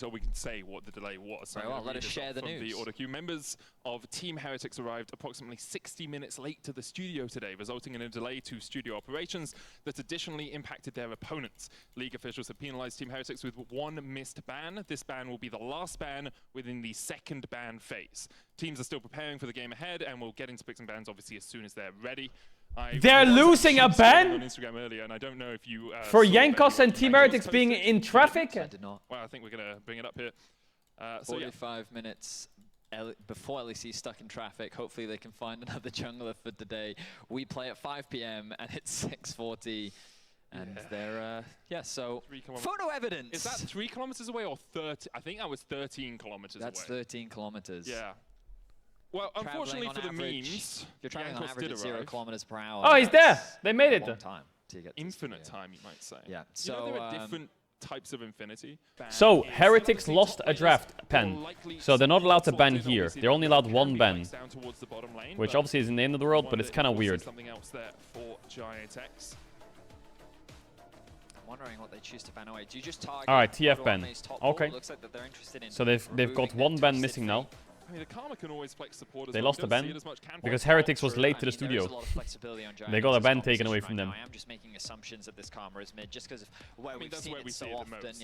so we can say what the delay was. Very well, let us share the news. The order queue. Members of Team Heretics arrived approximately 60 minutes late to the studio today, resulting in a delay to studio operations that additionally impacted their opponents. League officials have penalized Team Heretics with one missed ban. This ban will be the last ban within the second ban phase. Teams are still preparing for the game ahead, and we'll get into picks and bans obviously as soon as they're ready. They're losing a ban? On Instagram earlier, and I don't know if you for Yankos and Team Heretics being in traffic? I did not. Well, I think we're going to bring it up here. 45 minutes before LEC stuck in traffic. Hopefully they can find another jungler for today. We play at 5 PM and it's 6:40. And they're, so photo evidence. Is that 3 kilometers away or 30? I think that was 13 kilometers away. That's 13 kilometers. Yeah. Well, unfortunately for the memes, you're traveling on average at 0 kilometers per hour. Oh, he's there. They made it. Long time to get infinite time, you might say. Yeah. So you know, there are different types of infinity. So Heretics lost a draft ban, so they're not allowed to ban here. They're only allowed one ban, which obviously isn't the end of the world, but it's kind of weird. Something else there for GiantX. I'm wondering what they choose to ban away. Do you just target? All right, TF ban. Okay. Looks like that they're interested in so they've got one ban missing now. I mean, the Karma can always flex support as they well. lost a ban because Heretics was late to the studio. They got a ban taken away from them. I am just making assumptions that this Karma is mid just because of where we've seen it so often.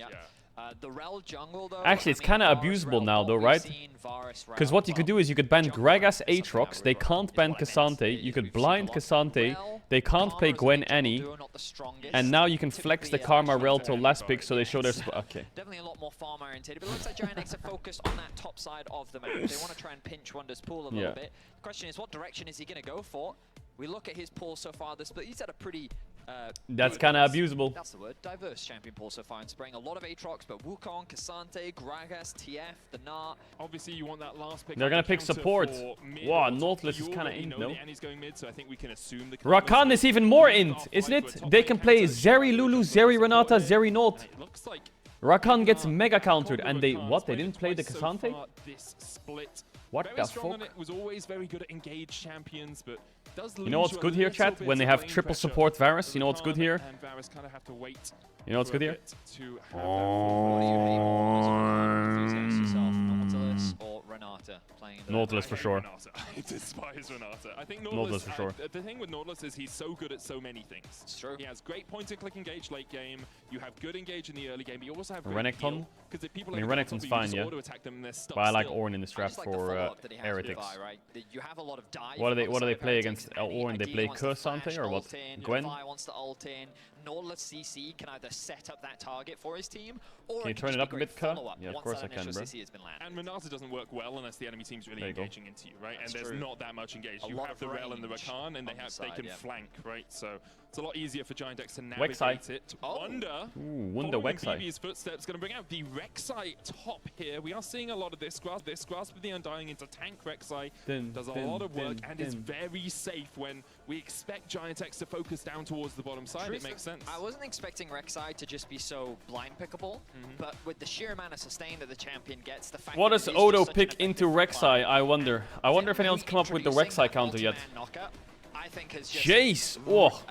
The Rel jungle though. Actually, it's kind of abusable now though, right? Because what you could do is you could ban Gragas Aatrox. They can't ban Cassante. You could blind Cassante. They can't play Gwen Annie. And now you can flex the Karma Rel till last pick so they show their okay. Definitely a lot more farm oriented, but it looks like GiantX are focused on that top side of the map. They want to try and pinch Wonder's pool a little bit. The question is, what direction is he going to go for? We look at his pool so far, but he's had a pretty... that's kind of abusable. That's the word. Diverse champion pool so far, and spraying a lot of Aatrox, but Wukong, Cassante, Gragas, TF, the Nart. Obviously, you want that last pick. They're gonna pick support. Wow, Nautilus is kind of int, no? Rakan is even more int, isn't it? They can play Zeri Lulu, Zeri Renata, Zeri Naut. Rakan gets mega countered, and they They didn't play the Cassante? What the fuck? It was always very good at engaged champions, but you know what's good here, chat? When they have triple support Varus, you know what's good here? You know what's good here? Nautilus for sure. I despise Renata. I think Nautilus for sure. The thing with Nautilus is he's so good at so many things. It's true. He has great point-and-click engage late game. You have good engage in the early game. But you also have Renekton. I mean, Renekton's fine, yeah. But I like Ornn in this draft for Heretics. What do they play against Ornn? They play Cassante or what? Gwen? Nautilus CC can either set up that target for his team, or can you turn it up a bit, Ka? Yeah, of course I can, bro. And Renata doesn't work well unless the enemy team's really engaging into you, right? And there's not that much engaged. You have the Rel and the Rakan, and they can flank, right? So it's a lot easier for GiantX to navigate it. Wonder Wexai. BB's footsteps going to bring out the Rek'Sai top here. We are seeing a lot of this grasp. This grasp of the Undying into tank Rek'Sai does a lot of work and is very safe when we expect GiantX to focus down towards the bottom side. It makes sense. I wasn't expecting Rek'Sai to just be so blind pickable, but with the sheer amount of sustain that the champion gets, the fact what does Odo pick into Rek'Sai? I wonder if anyone's come up with the Rek'Sai counter yet. I think has Jace! Oh!